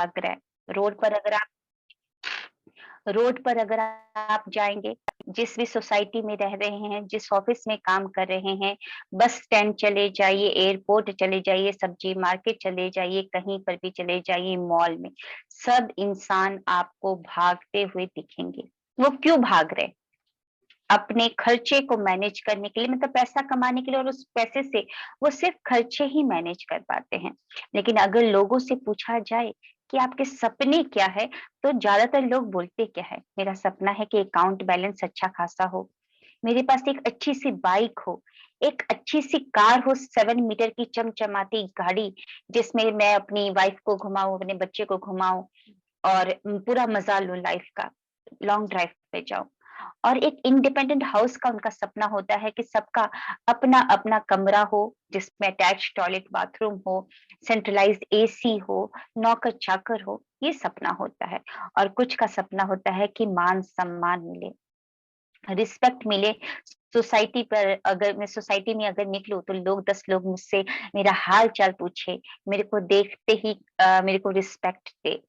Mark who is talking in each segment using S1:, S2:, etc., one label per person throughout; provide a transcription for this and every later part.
S1: भाग रहा है। रोड पर अगर आप रोड पर अगर आप जाएँगे, जिस भी सोसाइटी में रह रहे हैं, जिस ऑफ़िस में काम कर रहे हैं, बस स्टैंड चले जाइए, एयरपोर्ट चले जाइए, सब्जी मार्केट चले जाइए, कहीं पर भी चले जाइए, मॉल में, सब इंसान आपको भागते हुए दिखेंगे। वो क्यों भाग रहे हैं? अपने खर्चे को मैनेज करने के लिए, मतलब पैसा कमाने के लिए, और उस पैसे से वो सिर्फ खर्चे ही मैनेज कर पाते हैं। लेकिन अगर लोगों से पूछा जाए कि आपके सपने क्या है, तो ज्यादातर लोग बोलते क्या है, मेरा सपना है कि अकाउंट बैलेंस अच्छा खासा हो, मेरे पास एक अच्छी सी बाइक हो, एक अच्छी सी कार हो, 7 मीटर की चमचमाती गाड़ी, जिसमें मैं अपनी वाइफ को घुमाऊं, अपने बच्चे को घुमाऊं, और पूरा मजा लूं लाइफ का, लॉन्ग ड्राइव पे जाऊं। और एक इंडिपेंडेंट हाउस का उनका सपना होता है कि सबका अपना अपना कमरा हो, जिसमें अटैच टॉयलेट बाथरूम हो, सेंट्रलाइज्ड एसी हो, नौकर चाकर हो, ये सपना होता है। और कुछ का सपना होता है कि मान सम्मान मिले, रिस्पेक्ट मिले। सोसाइटी पर अगर मैं सोसाइटी में अगर निकलूं तो लोग 10 लोग मुझसे मेरा हाल चाल पूछे, मेरे को देखते ही मेरे को respect they.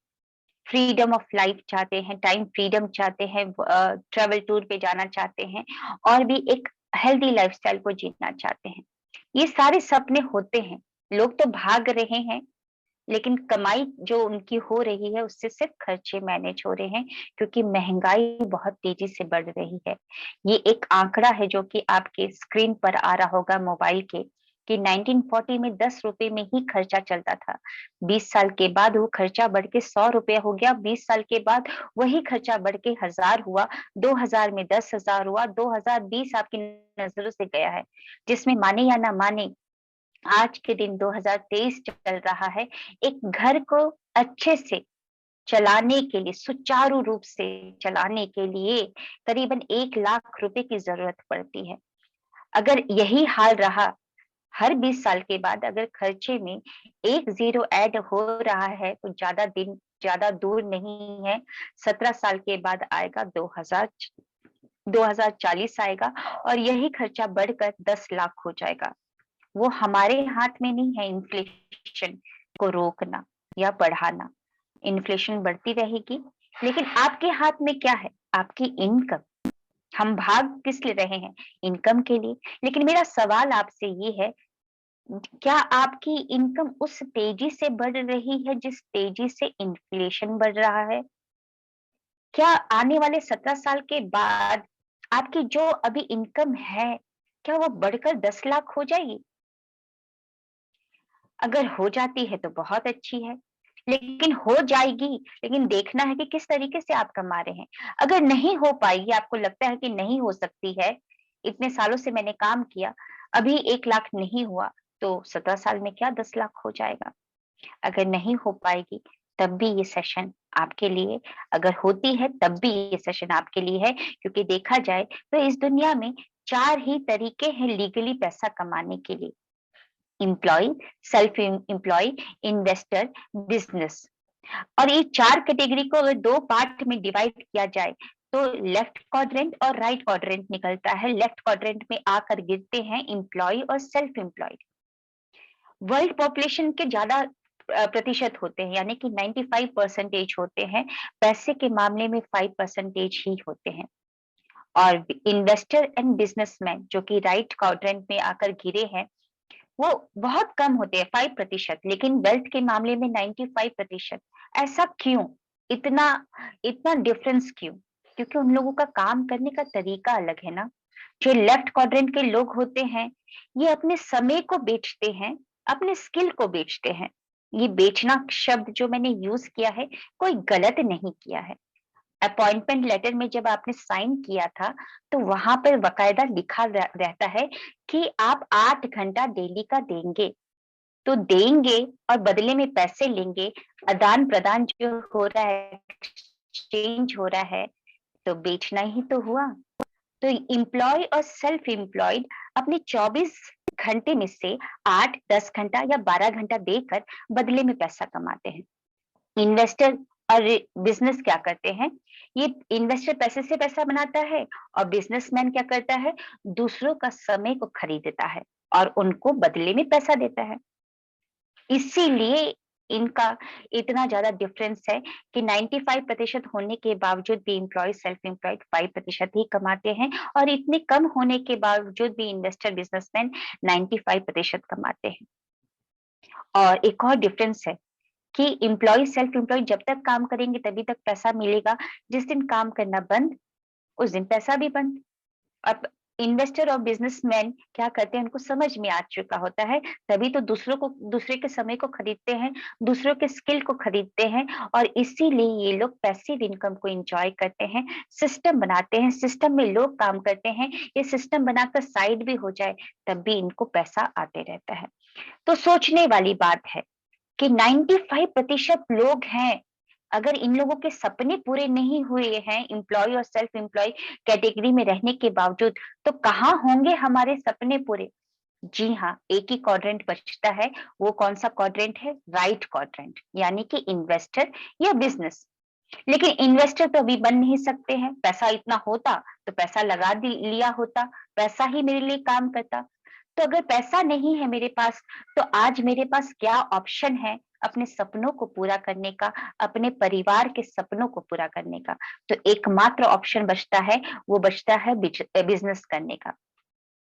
S1: Freedom of life चाहते हैं, टाइम फ्रीडम चाहते हैं, ट्रैवल टूर पे जाना चाहते हैं, और भी एक हेल्दी लाइफस्टाइल को जीना चाहते हैं। ये सारे सपने होते हैं। लोग तो भाग रहे हैं, लेकिन कमाई जो उनकी हो रही है उससे सिर्फ खर्चे मैनेज हो रहे हैं, क्योंकि महंगाई बहुत तेजी से बढ़ रही है। ये एक आंकड़ा है जो कि आपके स्क्रीन पर आ रहा होगा मोबाइल के, कि 1940 में 10 रुपए में ही खर्चा चलता था। 20 साल के बाद वो खर्चा बढ़ के 100 रुपया हो गया। 20 साल के बाद वही खर्चा बढ़ के 1000 हुआ। 2000 में 10,000 हुआ। 2020 आपकी नजरों से गया है, जिसमें माने या ना माने, आज के दिन 2023 चल रहा है। एक घर को अच्छे से चलाने के लिए, सुचारू रूप से चलाने के लिए करीबन 1 लाख रुपए की जरूरत पड़ती है। अगर यही हाल रहा हर 20 साल के बाद, अगर खर्चे में एक जीरो ऐड हो रहा है, तो ज्यादा दूर नहीं है, 17 साल के बाद आएगा 2040 आएगा, और यही खर्चा बढ़कर 10 लाख हो जाएगा। वो हमारे हाथ में नहीं है इन्फ्लेशन को रोकना या बढ़ाना। इन्फ्लेशन बढ़ती रहेगी, लेकिन आपके हाथ में क्या है? आपकी इनकम। हम भाग किस लिए रहे हैं? इनकम के लिए। लेकिन मेरा सवाल आपसे ये है, क्या आपकी इनकम उस तेजी से बढ़ रही है जिस तेजी से इन्फ्लेशन बढ़ रहा है? क्या आने वाले 17 साल के बाद आपकी जो अभी इनकम है, क्या वो बढ़कर 10 लाख हो जाएगी? अगर हो जाती है तो बहुत अच्छी है, लेकिन हो जाएगी, लेकिन देखना है कि किस तरीके से आप कमा रहे हैं। अगर नहीं हो पाएगी, आपको लगता है कि नहीं हो सकती है, इतने सालों से मैंने काम किया, अभी 1 लाख नहीं हुआ, तो 17 साल में क्या 10 लाख हो जाएगा? अगर नहीं हो पाएगी, तब भी ये सेशन आपके लिए, अगर होती है तब भी ये सेशन आपके लिए है, क्योंकि देखा जाए तो इस दुनिया में 4 ही तरीके हैं लीगली पैसा कमाने के लिए। Employ, self employ, investor, business. और ये 4 कैटेगरी को अगर 2 पार्ट में डिवाइड किया जाए, तो लेफ्ट क्वाड्रेंट और राइट क्वाड्रेंट निकलता है। लेफ्ट क्वाड्रेंट में आकर गिरते हैं एम्प्लॉय और सेल्फ एम्प्लॉयड। वर्ल्ड पॉपुलेशन के ज्यादा प्रतिशत होते हैं, यानी कि 95% होते हैं। पैसे के मामले में 5% ही होते हैं। और इन्वेस्टर एंड बिजनेसमैन जो कि राइट क्वाड्रेंट में आकर गिरे हैं, वो बहुत कम होते हैं, 5%। लेकिन वेल्थ के मामले में 95%। ऐसा क्यों? इतना इतना डिफरेंस क्यों? क्योंकि उन लोगों का काम करने का तरीका अलग है ना। जो लेफ्ट क्वाड्रेंट के लोग होते हैं, ये अपने समय को बेचते हैं, अपने स्किल को बेचते हैं। ये बेचना शब्द जो मैंने यूज किया है, कोई गलत नहीं किया है। अपॉइंटमेंट लेटर में जब आपने साइन किया था, तो वहां पर बकायदा लिखा रहता है कि आप 8 घंटा डेली का देंगे। तो देंगे और बदले में पैसे लेंगे, आदान प्रदान जो हो रहा है, एक्सचेंज हो रहा है, तो बेचना ही तो हुआ। तो एम्प्लॉय और सेल्फ एम्प्लॉयड अपने 24 घंटे में से 8, 10 घंटा या 12 घंटा देकर बदले में पैसा कमाते हैं। इन्वेस्टर और बिजनेस क्या करते हैं? ये इन्वेस्टर पैसे से पैसा बनाता है, और बिजनेसमैन क्या करता है? दूसरों का समय को खरीदता है और उनको बदले में पैसा देता है। इसीलिए इनका इतना ज़्यादा डिफरेंस है कि 95% होने के बावजूद भी एम्प्लॉयी सेल्फ एम्प्लॉयड 5% ही कमाते हैं और इतने कम होने के बावजूद भी इन्वेस्टर बिजनेसमैन 95% कमाते हैं। और एक और डिफरेंस है कि एम्प्लॉयी सेल्फ एम्प्लॉयड जब तक काम करेंगे तभी तक पैसा मिलेगा, जिस दिन काम करना बंद, उस दिन पैसा भी बंद। अब इन्वेस्टर और बिजनेसमैन क्या करते हैं, उनको समझ में आ चुका होता है, तभी तो दूसरे के समय को खरीदते हैं, दूसरों के स्किल को खरीदते हैं और इसीलिए ये लोग पैसिव इनकम को एंजॉय करते हैं, सिस्टम बनाते हैं, सिस्टम में लोग काम करते हैं, ये सिस्टम बनाकर साइड भी हो जाए तब भी इनको पैसा आते रहता है। तो सोचने वाली बात है कि 95% लोग हैं, अगर इन लोगों के सपने पूरे नहीं हुए हैं एम्प्लॉय और सेल्फ एम्प्लॉय कैटेगरी में रहने के बावजूद, तो कहाँ होंगे हमारे सपने पूरे? जी हाँ, एक ही क्वाड्रेंट बचता है, वो कौन सा क्वाड्रेंट है? राइट क्वाड्रेंट, यानी कि इन्वेस्टर या बिजनेस। लेकिन इन्वेस्टर तो अभी बन नहीं सकते हैं, पैसा इतना होता तो पैसा लिया होता, पैसा ही मेरे लिए काम करता। तो अगर पैसा नहीं है मेरे पास, तो आज मेरे पास क्या ऑप्शन है अपने सपनों को पूरा करने का, अपने परिवार के सपनों को पूरा करने का? तो एकमात्र ऑप्शन बचता है, वो बचता है बिजनेस करने का।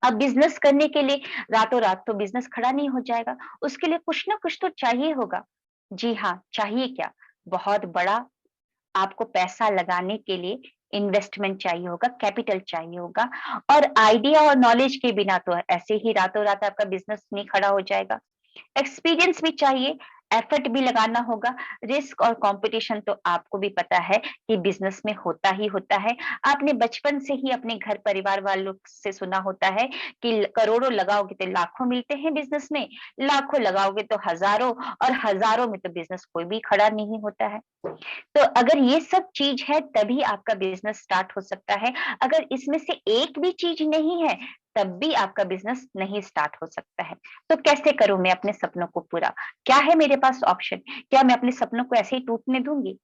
S1: अब बिजनेस करने के लिए रातों रात तो बिजनेस खड़ा नहीं हो जाएगा, उसके लिए कुछ ना कुछ तो चाहिए होगा। जी हाँ, चाहिए क्या? बहुत बड़ा आपको पैसा लगाने के लिए इन्वेस्टमेंट चाहिए होगा, कैपिटल चाहिए होगा और आइडिया और नॉलेज के बिना तो ऐसे ही रातों रात आपका बिजनेस नहीं खड़ा हो जाएगा। एक्सपीरियंस भी चाहिए, एफर्ट भी लगाना होगा, रिस्क और कंपटीशन तो आपको भी पता है कि बिजनेस में होता ही होता है। आपने बचपन से ही अपने घर परिवार वालों से सुना होता है कि करोड़ों लगाओगे तो लाखों मिलते हैं बिजनेस में, लाखों लगाओगे तो हजारों और हजारों में तो बिजनेस कोई भी खड़ा नहीं होता है। तो अगर ये सब चीज है तभी आपका बिजनेस स्टार्ट हो सकता है। अगर इसमें से एक भी चीज नहीं है तब भी आपका बिजनेस नहीं स्टार्ट हो सकता है। तो कैसे करूं मैं अपने सपनों को पूरा? क्या है मेरे पास ऑप्शन? क्या मैं अपने सपनों को ऐसे ही टूटने दूंगी?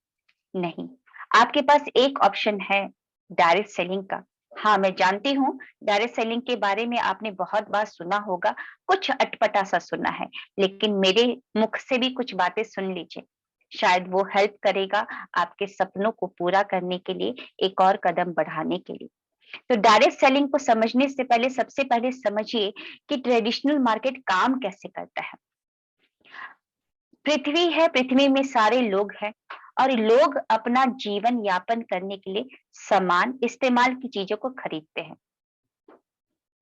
S1: नहीं। आपके पास एक ऑप्शन है, डायरेक्ट सेलिंग का। हाँ, मैं जानती हूँ डायरेक्ट सेलिंग के बारे में आपने बहुत बार सुना होगा, कुछ अटपटा सा सुना है, लेकिन मेरे मुख से भी कुछ बातें सुन लीजिए। शायद वो हेल्प करेगा आपके सपनों को पूरा करने के लिए, एक और कदम बढ़ाने के लिए। तो डायरेक्ट सेलिंग को समझने से पहले सबसे पहले समझिए कि ट्रेडिशनल मार्केट काम कैसे करता है। पृथ्वी है, पृथ्वी में सारे लोग हैं और लोग अपना जीवन यापन करने के लिए सामान, इस्तेमाल की चीजों को खरीदते हैं।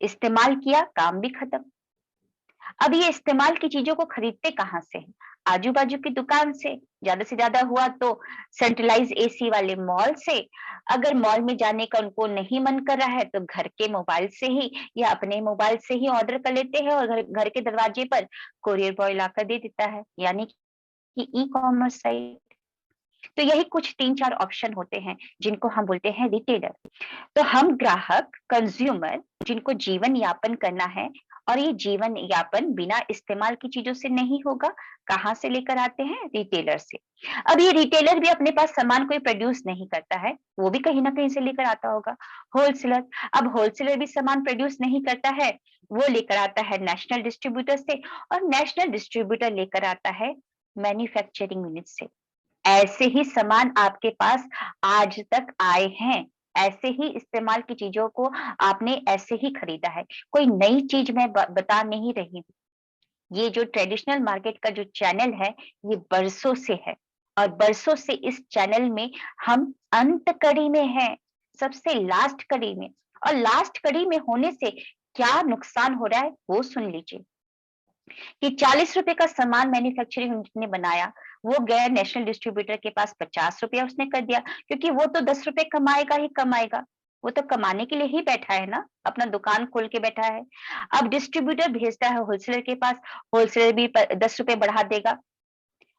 S1: इस्तेमाल किया, काम भी खत्म। अब ये इस्तेमाल की चीजों को खरीदते कहाँ से हैं? आजू-बाजू की दुकान से ज्यादा हुआ तो सेंट्रलाइज एसी वाले मॉल से। अगर मॉल में जाने का उनको नहीं मन कर रहा है तो घर के मोबाइल से ही या अपने मोबाइल से ही ऑर्डर कर लेते हैं और घर घर के दरवाजे पर कोरियर बॉय लाकर दे देता है, यानी कि ई कॉमर्स साइट। तो यही कुछ 3-4 ऑप्शन होते हैं जिनको हम बोलते हैं रिटेलर। तो हम ग्राहक, कंज्यूमर जिनको जीवन यापन करना है और ये जीवन यापन बिना इस्तेमाल की चीजों से नहीं होगा, कहाँ से लेकर आते हैं? रिटेलर से। अब ये रिटेलर भी अपने पास सामान कोई प्रोड्यूस नहीं करता है, वो भी कहीं ना कहीं से लेकर आता होगा। होलसेलर, अब होलसेलर भी सामान प्रोड्यूस नहीं करता है, वो लेकर आता है नेशनल डिस्ट्रीब्यूटर से और नेशनल डिस्ट्रीब्यूटर लेकर आता है मैन्युफैक्चरिंग यूनिट से। ऐसे ही सामान आपके पास आज तक आए हैं, ऐसे ही इस्तेमाल की चीज़ों को आपने ऐसे ही खरीदा है। कोई नई चीज़ मैं ब बता नहीं रही हूँ। ये जो ट्रेडिशनल मार्केट का जो चैनल है, ये बरसों से है और बरसों से इस चैनल में हम अंत कड़ी में हैं, सबसे लास्ट कड़ी में। और लास्ट कड़ी में होने से क्या नुकसान हो रहा है, वो सुन लीजिए। कि ₹40 का सामान मैन्युफैक्चरिंग यूनिट ने बनाया, वो गया नेशनल डिस्ट्रीब्यूटर के पास ₹50 उसने कर दिया, क्योंकि वो तो ₹10 कमाएगा ही कमाएगा। वो तो कमाने के लिए ही बैठा है ना, अपना दुकान खोल के बैठा है। अब डिस्ट्रीब्यूटर भेजता है होलसेलर के पास, होलसेलर भी प ₹10 बढ़ा देगा,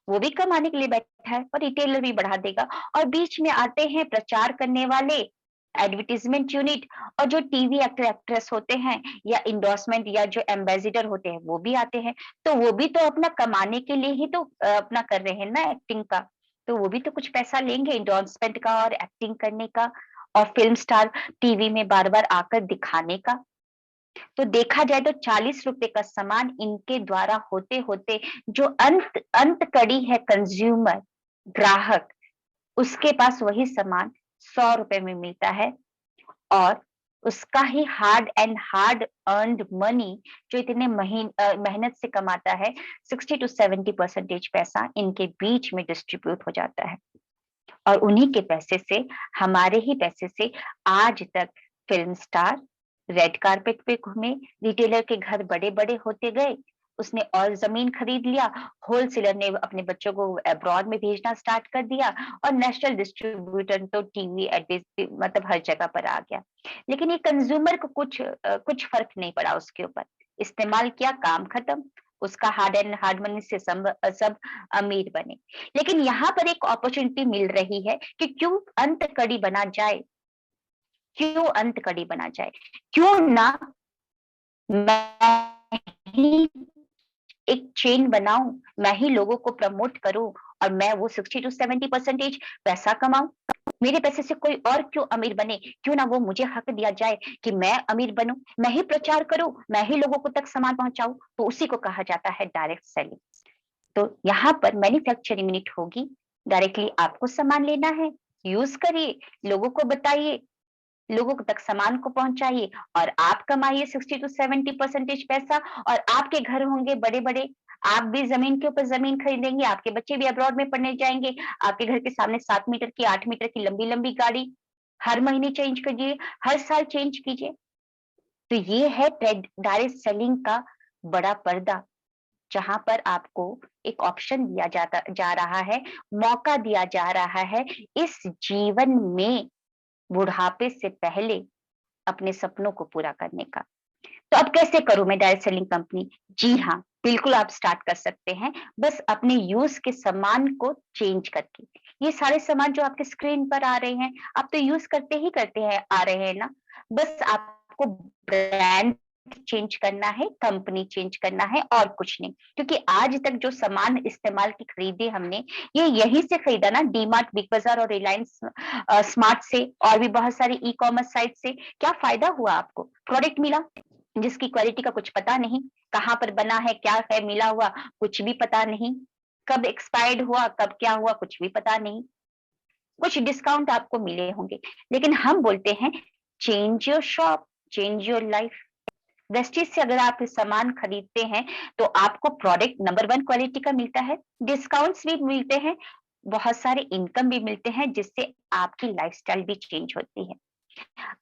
S1: वो भी कमाने के लिए बैठा है और रिटेलर भी बढ़ा देगा। और बीच में आते हैं प्रचार करने वाले, एडवर्टाइजमेंट यूनिट, और जो टीवी एक्टर एक्ट्रेस होते हैं या इंडोर्समेंट या जो एम्बेसडर होते हैं वो भी आते हैं। तो वो भी तो अपना कमाने के लिए ही तो अपना कर रहे हैं ना एक्टिंग का। तो वो भी तो कुछ पैसा लेंगे इंडोर्समेंट का और एक्टिंग करने का और फिल्म स्टार टीवी में बार बार आकर दिखाने का। तो देखा जाए तो 40 रुपए का सामान इनके द्वारा होते होते जो अंत अंत कड़ी है कंज्यूमर, ग्राहक, उसके पास वही सामान 100 रुपए में मिलता है, और उसका ही हार्ड अर्न्ड मनी जो इतने मेहनत से कमाता है, 60 to 70% पैसा इनके बीच में डिस्ट्रीब्यूट हो जाता है। और उन्हीं के पैसे से, हमारे ही पैसे से आज तक फिल्म स्टार रेड कारपेट पे घूमे, रिटेलर के घर बड़े-बड़े होते गए, उसने और ज़मीन खरीद लिया, होलसेलर ने अपने बच्चों को अब्रॉड में भेजना स्टार्ट कर दिया, और नेशनल डिस्ट्रीब्यूटर तो टीवी एडवर्टाइज मतलब हर जगह पर आ गया। लेकिन ये कंज्यूमर को कुछ फ़र्क नहीं पड़ा उसके ऊपर। इस्तेमाल किया, काम खत्म, उसका हार्ड मनी से सब अमीर बने। लेकिन यहाँ पर एक अपॉर्चुनिटी मिल रही है कि क्यों अंत कड़ी बना जाए? क्यों ना मैं ही एक चेन बनाऊँ, मैं ही लोगों को प्रमोट करूँ, और मैं वो 60 टू 70% पैसा कमाऊँ। मेरे पैसे से कोई और क्यों अमीर बने? क्यों ना वो मुझे हक दिया जाए कि मैं अमीर बनूँ, मैं ही प्रचार करूँ, मैं ही लोगों को तक सामान पहुँचाऊँ, तो उसी को कहा जाता है डायरेक्ट सेलिंग। तो यहाँ पर मैन्युफैक्चरिंग यूनिट होगी, डायरेक्टली आपको सामान लेना है, यूज़ करिए, लोगों को बताइए, लोगों तक सामान को पहुँचाइए, और आप कमाइए 60 टू 70% पैसा, और आपके घर होंगे बड़े-बड़े, आप भी ज़मीन के ऊपर ज़मीन खरीदेंगे, आपके बच्चे भी अब्रॉड में पढ़ने जाएँगे, आपके घर के सामने 7 मीटर की, 8 मीटर की लंबी-लंबी गाड़ी, हर महीने चेंज कीजिए, हर साल चेंज कीजिए। तो ये है डायरेक्ट सेलिंग का बड़ा पर्दा, जहाँ पर आपको एक ऑप्शन दिया जा रहा है, मौका दिया जा रहा है इस जीवन में बुढ़ापे से पहले अपने सपनों को पूरा करने का। तो अब कैसे करूँ मैं डायरेक्ट सेलिंग कंपनी? जी हाँ, बिल्कुल आप स्टार्ट कर सकते हैं, बस अपने यूज़ के सामान को चेंज करके। ये सारे सामान जो आपके स्क्रीन पर आ रहे हैं, आप तो यूज़ करते हैं आ रहे हैं ना, बस आपको ब्रांड चेंज करना है, कंपनी चेंज करना है, और कुछ नहीं। क्योंकि आज तक जो सामान इस्तेमाल की खरीदे हमने, ये यहीं से खरीदा ना, डीमार्ट, बिग बाज़ार और रिलायंस स्मार्ट से, और भी बहुत सारी ई-कॉमर्स साइट से। क्या फ़ायदा हुआ आपको? प्रोडक्ट मिला, जिसकी क्वालिटी का कुछ पता नहीं, कहाँ पर बना है, क्या है मिला हुआ, कुछ भी पता नहीं, कब एक्सपायर्ड हुआ, कब क्या हुआ, कुछ भी पता नहीं। कुछ डिस्काउंट आपको मिले होंगे, लेकिन हम बोलते हैं change your shop, change your life. Wastage से अगर आप सामान खरीदते हैं, तो आपको प्रोडक्ट नंबर 1 क्वालिटी का मिलता है, डिस्काउंट्स भी मिलते हैं, बहुत सारे इनकम भी मिलते हैं, जिससे आपकी लाइफ़स्टाइल भी चेंज होती है।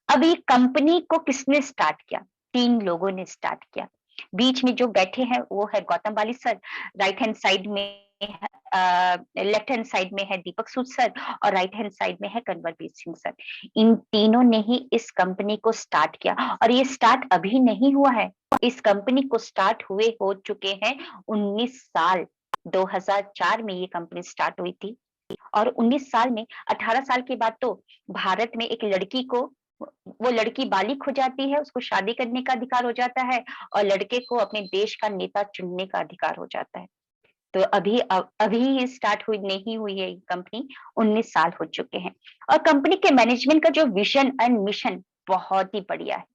S1: अब ये कंपनी को किसने स्टार्ट किया? 3 लोगों ने स्टार्ट किया। बीच में जो बैठे हैं वो है गौतम वाली सर, राइट हैंड साइड में लेफ्ट हैंड साइड में है दीपक सूद सर, और राइट हैंड साइड में है कंवरवीर सिंह सर। इन तीनों ने ही इस कंपनी को स्टार्ट किया, और ये स्टार्ट अभी नहीं हुआ है। इस कंपनी को स्टार्ट हुए हो चुके हैं 19 साल। 2004 में ये कंपनी स्टार्ट हुई थी, और 19 साल में 18 साल के बाद तो भारत में एक लड़की को, वो लड़की बालिग हो जाती है, उसको शादी करने का अधिकार हो जाता है, और लड़के को अपने देश का नेता चुनने का अधिकार हो जाता है। तो अभी ही स्टार्ट हुई नहीं हुई है ये कंपनी, 19 साल हो चुके हैं। और कंपनी के मैनेजमेंट का जो विज़न एंड मिशन बहुत ही बढ़िया है,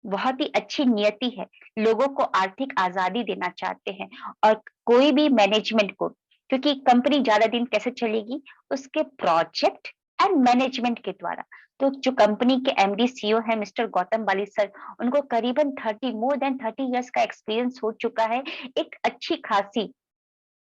S1: बहुत ही अच्छी नियति है। लोगों को आर्थिक आज़ादी देना चाहते हैं, और कोई भी मैनेजमेंट को, क्योंकि कंपनी ज़्यादा दिन कैसे चलेगी? उसके प्रोजेक्ट एंड मैनेजमेंट के द्वारा। तो जो कंपनी के एमडी सीईओ हैं मिस्टर गौतम बाली सर, उनको करीबन 30 मोर देन 30 इयर्स का एक्सपीरियंस हो चुका है, एक अच्छी खासी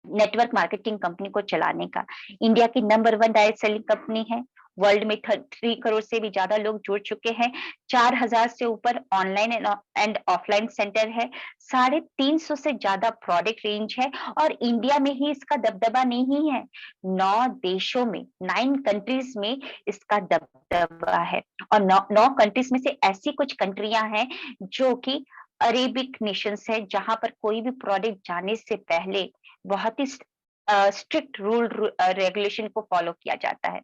S1: नेटवर्क मार्केटिंग कंपनी को चलाने का। इंडिया की नंबर 1 डायरेक्ट सेलिंग कंपनी है। वर्ल्ड में 3 करोड़ से भी ज़्यादा लोग जुड़ चुके हैं। 4000 से ऊपर ऑनलाइन एंड ऑफलाइन सेंटर है। 350 से ज़्यादा प्रोडक्ट रेंज है, और इंडिया में ही इसका दबदबा नहीं है। 9 देशों में, 9 कंट्रीज़ में इसका दबदबा है, और 9 कंट्रीज़ में से ऐसी कुछ कंट्रियाँ हैं जो कि अरेबिक नेशंस है, जहाँ पर कोई भी प्रोडक्ट जाने से पहले बहुत ही स्ट्रिक्ट रेगुलेशन को फॉलो किया जाता है।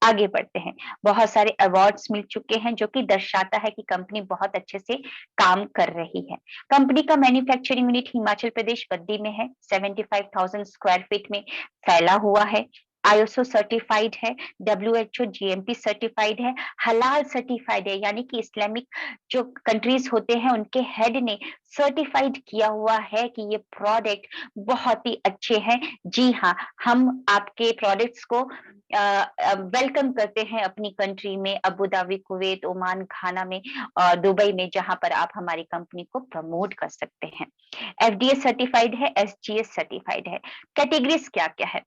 S1: आगे बढ़ते हैं। बहुत सारे अवार्ड्स मिल चुके हैं, जो कि दर्शाता है कि कंपनी बहुत अच्छे से काम कर रही है। कंपनी का मैन्युफैक्चरिंग यूनिट हिमाचल प्रदेश बद्दी में है, 75,000 स्क्वायर फीट में फैला हुआ है। आईएसओ सर्टिफाइड है, डब्ल्यूएचओ जीएमपी सर्टिफाइड है, हलाल सर्टिफाइड है, यानी कि इस्लामिक जो कंट्रीज होते हैं उनके हेड ने सर्टिफाइड किया हुआ है कि ये प्रोडक्ट बहुत ही अच्छे हैं। जी हाँ, हम आपके प्रोडक्ट्स को वेलकम करते हैं अपनी कंट्री में, अबू धाबी, कुवैत, ओमान, घाना में और दुबई में, जहां पर आप हमारी कंपनी को प्रमोट कर सकते हैं। एफडीए सर्टिफाइड है, एसजीएस सर्टिफाइड है। कैटेगरीज क्या क्या है?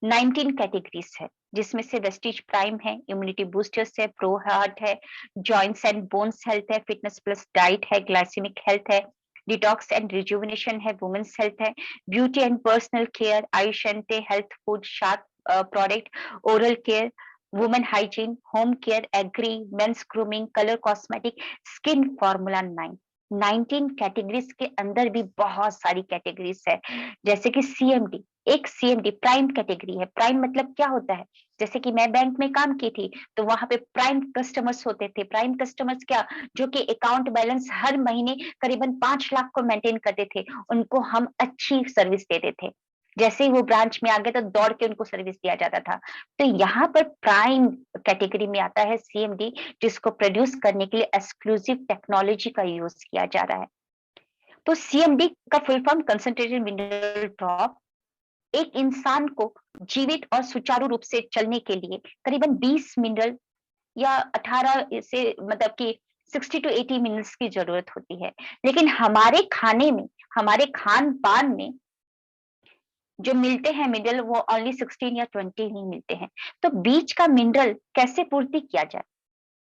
S1: 19 कैटेगरीज है, जिसमें से वेस्टीज प्राइम है, इम्यूनिटी बूस्टर्स है, प्रो हार्ट है, जॉइंट्स एंड बोन्स हेल्थ है, फिटनेस प्लस डाइट है, ग्लाइसेमिक हेल्थ है, डिटॉक्स एंड रिजुविनेशन है, वुमेन्स हेल्थ है, beauty and personal care, Ayushante health food shark product, oral care, women hygiene, home care, agri, men's grooming, colour cosmetic, skin formula 9। 19 categories के अंदर भी बहुत सारी categories है, जैसे कि सीएमडी, एक सीएमडी प्राइम कैटेगरी है। प्राइम मतलब क्या होता है? जैसे कि मैं बैंक में काम की थी, तो वहां पे प्राइम कस्टमर्स होते थे। प्राइम कस्टमर्स क्या? जो कि अकाउंट बैलेंस हर महीने करीबन 5 लाख को मेंटेन करते थे, उनको हम अच्छी सर्विस देते थे। जैसे ही वो ब्रांच में आ गए तो दौड़ के उनको सर्विस दिया जाता था। तो यहाँ पर प्राइम कैटेगरी में आता है सीएमडी, जिसको प्रोड्यूस करने के लिए एक्सक्लूसिव टेक्नोलॉजी का यूज किया जा रहा है। तो सीएमडी का full form concentrated mineral drop, एक इंसान को जीवित और सुचारू रूप से चलने के लिए करीबन 20 मिनरल या 18 से मतलब कि 60 टू 80 मिनट्स की जरूरत होती है। लेकिन हमारे खाने में, हमारे खान पान में जो मिलते हैं मिनरल, वो ओनली 16 या 20 ही मिलते हैं। तो बीच का मिनरल कैसे पूर्ति किया जाए?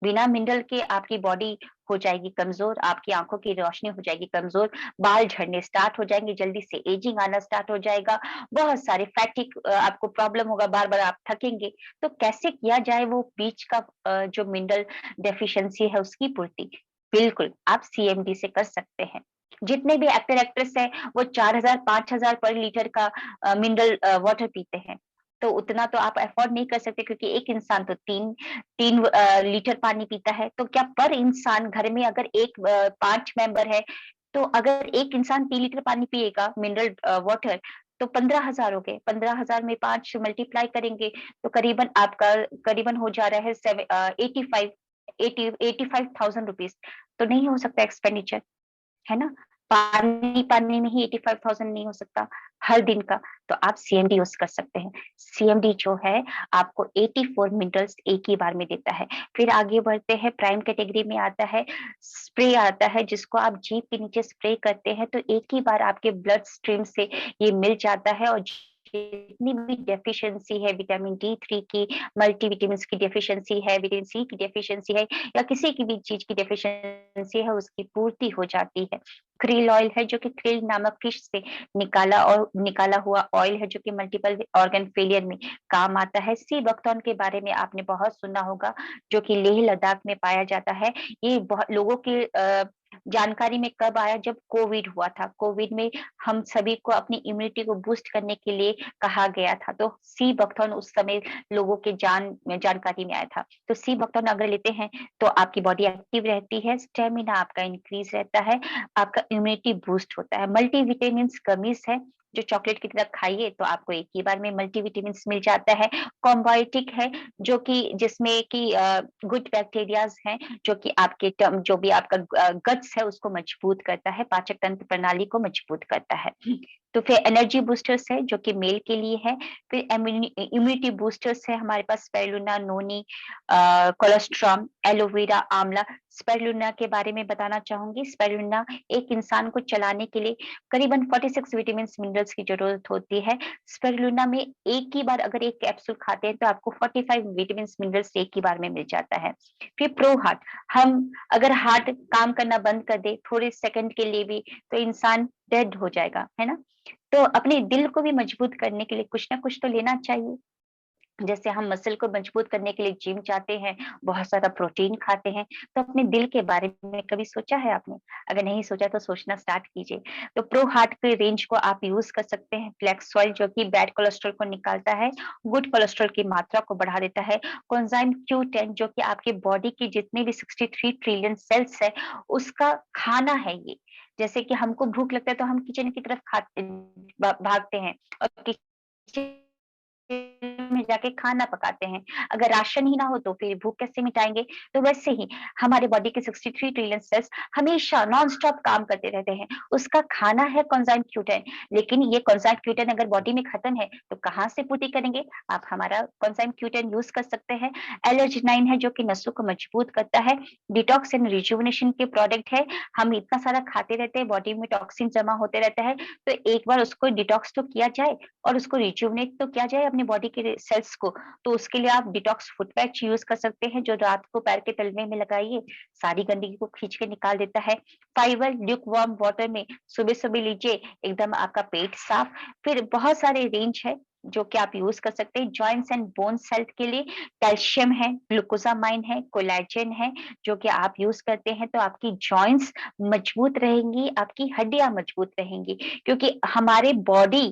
S1: बिना मिनरल के आपकी बॉडी हो जाएगी कमजोर, आपकी आंखों की रोशनी हो जाएगी कमजोर, बाल झड़ने स्टार्ट हो जाएंगे, जल्दी से एजिंग आना स्टार्ट हो जाएगा, बहुत सारे फैटिक आपको प्रॉब्लम होगा, बार बार आप थकेंगे। तो कैसे किया जाए वो बीच का जो मिनरल डेफिशिएंसी है उसकी पूर्ति? बिल्कुल आप सीएमडी से कर सकते हैं। जितने भी एक्टर एक्ट्रेस है वो 4000 5000 पर लीटर का मिनरल वाटर पीते हैं। तो उतना तो आप अफोर्ड नहीं कर सकते, क्योंकि एक इंसान तो तीन तीन लीटर पानी पीता है। तो क्या पर इंसान घर में अगर एक 5 मेंबर है, तो अगर एक इंसान 3 लीटर पानी पिएगा मिनरल वाटर, तो 15,000 हो गए। 15,000 में 5 मल्टीप्लाई करेंगे तो करीबन आपका करीबन हो जा रहा है 85,000 रुपीज। तो नहीं हो सकता एक्सपेंडिचर, है ना? पानी में ही 85,000 नहीं हो सकता हर दिन का। तो आप सीएमडी यूज कर सकते हैं। सीएमडी जो है आपको 84 मिनरल्स एक ही बार में देता है। फिर आगे बढ़ते हैं, प्राइम कैटेगरी में आता है स्प्रे आता है, जिसको आप जीभ के नीचे स्प्रे करते हैं तो एक ही बार आपके ब्लड स्ट्रीम से ये मिल जाता है। और जितनी भी डेफिशिएंसी है विटामिन डी 3 की, मल्टीविटामिन की डेफिशिएंसी है, विटामिन सी की डेफिशिएंसी है, या किसी की भी चीज की डेफिशिएंसी है, उसकी पूर्ति हो जाती है। क्रिल ऑयल है, जो कि क्रिल नामक फिश से निकाला हुआ ऑयल है, जो कि मल्टीपल ऑर्गन फेलियर में काम आता है। सी बकथॉर्न के बारे में आपने बहुत सुना होगा, जो कि लेह लद्दाख में पाया जाता है। ये बहुत लोगों की जानकारी में कब आया? जब कोविड हुआ था। कोविड में हम सभी को अपनी इम्यूनिटी को बूस्ट करने के लिए कहा गया था, तो सी बकथॉर्न उस समय लोगों के जानकारी में आया था। तो सी बकथॉर्न अगर लेते हैं तो आपकी बॉडी एक्टिव रहती है, स्टेमिना आपका इंक्रीज रहता है, आपका इम्यूनिटी बूस्ट होता है। मल्टीविटामिन कमीज है, जो चॉकलेट की तरह खाइए तो आपको एक ही बार में मल्टीविटामिन मिल जाता है। कॉम्बायोटिक है, जो कि जिसमें कि गुड बैक्टीरियाज हैं, जो कि आपके जो भी आपका गट्स है उसको मजबूत करता है, पाचक तंत्र प्रणाली को मजबूत करता है। तो फिर एनर्जी बूस्टर्स है, जो कि मेल के लिए है। फिर इम्यूनिटी बूस्टर्स है हमारे पास स्पाइरुलिना, नोनी, कोलेस्ट्रॉम, एलोवेरा, आंवला। स्पाइरुलिना के बारे में बताना चाहूंगी। स्पाइरुलिना एक इंसान को चलाने के लिए करीबन 46 विटामिन मिनरल्स की जरूरत होती है। स्पाइरुलिना में एक ही बार अगर एक कैप्सूल खाते हैं तो आपको 45 विटामिन मिनरल्स एक ही बार में मिल जाता है। फिर प्रो हार्ट, हम अगर हार्ट काम करना बंद कर दे थोड़े सेकंड के लिए भी, तो इंसान डेड हो जाएगा, है ना? तो अपने दिल को भी मजबूत करने के लिए कुछ ना कुछ तो लेना चाहिए। जैसे हम मसल को मजबूत करने के लिए जिम जाते हैं, बहुत सारा प्रोटीन खाते हैं, तो अपने दिल के बारे में कभी सोचा है आपने? अगर नहीं सोचा तो सोचना स्टार्ट कीजिए। तो प्रो हार्ट के रेंज को आप यूज कर सकते हैं। फ्लैक्स ऑयल, जो कि बैड कोलेस्ट्रॉल को निकालता है, गुड कोलेस्ट्रॉल की मात्रा को बढ़ा देता है। कोएंजाइम Q10, जो कि आपकी बॉडी की जितने भी 63 ट्रिलियन सेल्स है उसका खाना है ये। जैसे कि हमको भूख लगता है तो हम किचन की तरफ भागते हैं, और किचन में में जाके खाना पकाते हैं। अगर राशन ही ना हो तो फिर भूख कैसे मिटाएँगे? तो वैसे ही हमारे बॉडी के 63 ट्रिलियन सेल्स हमेशा नॉन स्टॉप काम करते रहते हैं। उसका खाना है कोएंजाइम Q10, लेकिन ये कोएंजाइम Q10 अगर बॉडी में खत्म है तो कहाँ से पूर्ति करेंगे? आप हमारा कोएंजाइम Q10 यूज़ कर सकते हैं। L-arginine है जो कि नसों को मजबूत करता है। डिटॉक्स एंड रिजुविनेशन के प्रोडक्ट है। हम इतना सारा खाते रहते हैं, बॉडी में टॉक्सिन जमा होते रहता है, तो एक बार उसको डिटॉक्स तो किया जाए और उसको रिजुविनेट तो किया जाए अपनी बॉडी के सेल्स को। तो उसके लिए आप डिटॉक्स फुट पैच यूज़ कर सकते हैं, जो रात को पैर के तलवे में लगाइए, सारी गंदगी को खींच के निकाल देता है। फाइबर ल्यूक वार्म वाटर में सुबह-सुबह लीजिए, एकदम आपका पेट साफ। फिर बहुत सारे रेंज है जो कि आप यूज़ कर सकते हैं। जॉइंट्स एंड बोन्स हेल्थ के लिए कैल्शियम है, ग्लूकोसामाइन है, कोलेजन है, जो कि आप यूज़ करते हैं तो आपकी जॉइंट्स मजबूत रहेंगी, आपकी हड्डियाँ मजबूत रहेंगी। क्योंकि हमारी बॉडी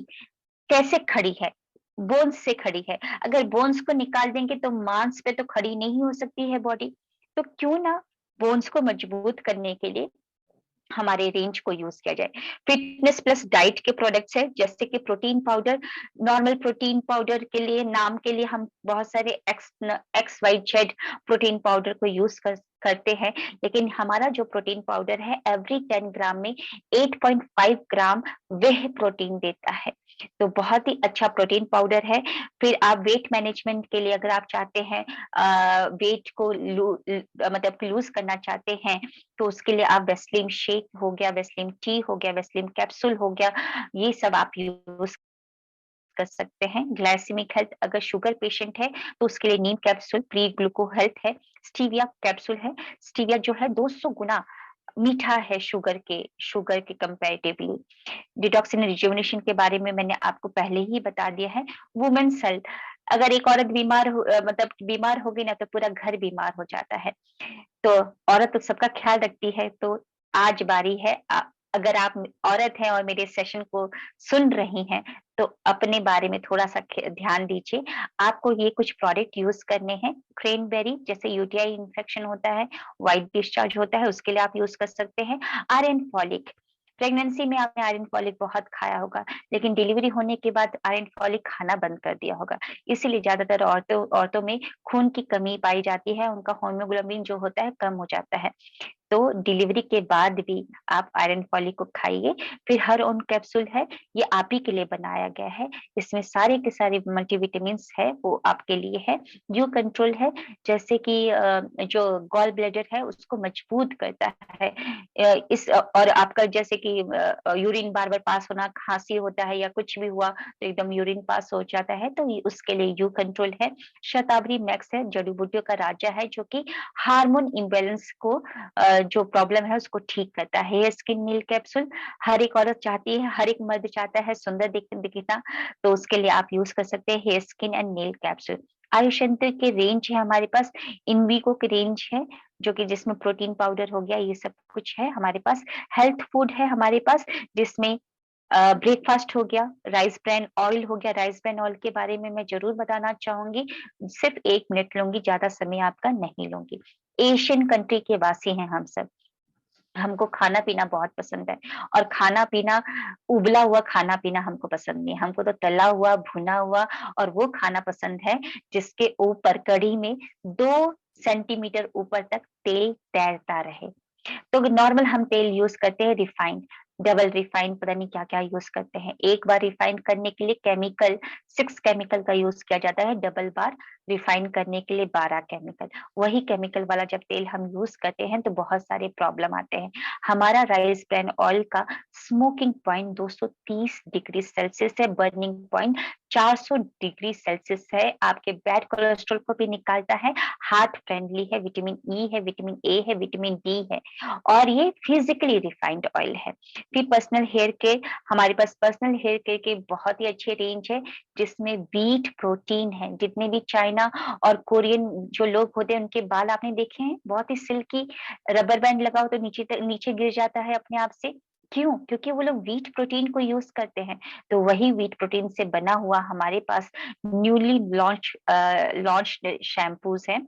S1: कैसे खड़ी है? बोन्स से खड़ी है। अगर बोन्स को निकाल देंगे तो मांस पे तो खड़ी नहीं हो सकती है बॉडी। तो क्यों ना बोन्स को मजबूत करने के लिए हमारे रेंज को यूज किया जाए। फिटनेस प्लस डाइट के प्रोडक्ट्स है, जैसे कि protein powder. Normal protein powder के लिए नाम के लिए हम बहुत सारे X Y Z protein powder को यूज करते हैं, लेकिन हमारा जो प्रोटीन पाउडर है एवरी 10 ग्राम में 8.5 ग्राम वह प्रोटीन देता है। तो बहुत ही अच्छा प्रोटीन पाउडर है। फिर आप वेट मैनेजमेंट के लिए अगर आप चाहते हैं वेट को मतलब कि लूज करना चाहते हैं, तो उसके लिए आप वेस्लिन शेक हो गया, वेस्लिन टी हो गया, वेस्लिन कैप्सूल हो गया, ये सब आप यूज कर सकते हैं। ग्लाइसेमिक हेल्थ, अगर शुगर पेशेंट है तो उसके लिए नीम कैप्सूल, प्री ग्लूको हेल्थ है, स्टीविया कैप्सूल है। स्टीविया जो है 200 गुना मीठा है शुगर के कंपैरेटिवली। डिटॉक्स एंड रिजुविनेशन के बारे में मैंने आपको पहले ही बता दिया है। वुमेन्स हेल्थ, अगर एक औरत मतलब बीमार हो गई ना तो पूरा घर बीमार हो जाता है। तो औरत तो सबका ख्याल रखती है, तो आज बारी है अगर आप औरत हैं और मेरे सेशन को सुन रही हैं, तो अपने बारे में थोड़ा-सा ध्यान दीजिए। आपको ये कुछ प्रोडक्ट यूज़ करने हैं। क्रैनबेरी, जैसे यूटीआई इन्फेक्शन होता है, व्हाइट डिस्चार्ज होता है, उसके लिए आप यूज़ कर सकते हैं। आयरन फॉलिक, प्रेगनेंसी में आपने आयरन फॉलिक बहुत खाया होगा, लेकिन डिलीवरी होने के बाद आयरन फॉलिक खाना बंद कर दिया होगा। इसीलिए ज़्यादातर औरतों में खून की कमी पाई जाती है, उनका हीमोग्लोबिन जो होता है कम हो जाता है। तो डिलीवरी के बाद भी आप आयरन फॉलिक को खाइए। फिर हर ओन कैप्सूल है, ये आप ही के लिए बनाया गया है। इसमें सारे के सारे मल्टीविटामिन्स है, वो आपके लिए है। यू कंट्रोल है, जैसे कि जो गॉल ब्लैडर है उसको मजबूत करता है। और आपका जैसे कि यूरिन बार-बार पास होना, खाँसी होता है या कुछ भी हुआ तो एकदम यूरिन पास हो जाता है, तो ये उसके लिए यू कंट्रोल है। शतावरी मैक्स है, जड़ी-बूटियों का राजा है, जो कि हार्मोन इम्बैलेंस को जो प्रॉब्लम है उसको ठीक करता है। हेयर स्किन नील कैप्सूल, हर एक औरत चाहती है, हर एक मर्द चाहता है सुंदर दिखना, तो उसके लिए आप यूज़ कर सकते हैं hair skin and nail capsule. Ayush Yantra के रेंज है हमारे पास, इनवीगो की रेंज है, जो कि जिसमें प्रोटीन पाउडर हो गया, ये सब कुछ है हमारे पास। हेल्थ फूड है हमारे पास, जिसमें ब्रेकफ़ास्ट हो गया, राइस ब्रान ऑयल हो गया। राइस ब्रान ऑयल के बारे में मैं ज़रूर बताना चाहूँगी। सिर्फ़ 1 मिनट लूँगी, ज़्यादा समय आपका नहीं लूँगी। एशियन कंट्री के वासी हैं हम सब। हमको खाना-पीना बहुत पसंद है और खाना-पीना, उबला हुआ खाना-पीना हमको पसंद नहीं है। हमको तो तला हुआ, भुना हुआ और वो खाना पसंद है जिसके ऊपर कढ़ी में 2 सेंटीमीटर ऊपर तक तेल तैरता रहे। तो नॉर्मल हम तेल यूज़ करते हैं रिफाइंड, डबल रिफाइंड, पता नहीं क्या-क्या यूज़ करते हैं। एक बार रिफाइन करने के लिए 6 केमिकल का यूज़ किया जाता है, डबल बार रिफाइन करने के लिए 12 केमिकल। वही केमिकल वाला जब तेल हम यूज़ करते हैं तो बहुत सारे प्रॉब्लम आते हैं। हमारा राइस ब्रान ऑयल का स्मोकिंग पॉइंट 230 डिग्री सेल्सियस है, बर्निंग पॉइंट 400 डिग्री सेल्सियस है, आपके बैड कोलेस्ट्रॉल को भी निकालता है, हार्ट फ्रेंडली है, विटामिन ई है, विटामिन ए है, विटामिन डी है और ये फिजिकली रिफाइंड ऑयल है। फिर पर्सनल हेयर केयर, हमारे पास पर्सनल हेयर केयर के बहुत ही अच्छे रेंज है, जिसमें व्हीट प्रोटीन है। जितने भी चाइना और कोरियन जो लोग होते हैं उनके बाल आपने देखे हैं बहुत ही सिल्की, रबर बैंड लगाओ तो नीचे नीचे गिर जाता है अपने आप से। क्यों? क्योंकि वो लोग व्हीट प्रोटीन को यूज़ करते हैं, तो वही व्हीट प्रोटीन से बना हुआ हमारे पास न्यूली लॉन्च्ड शैम्पूज़ हैं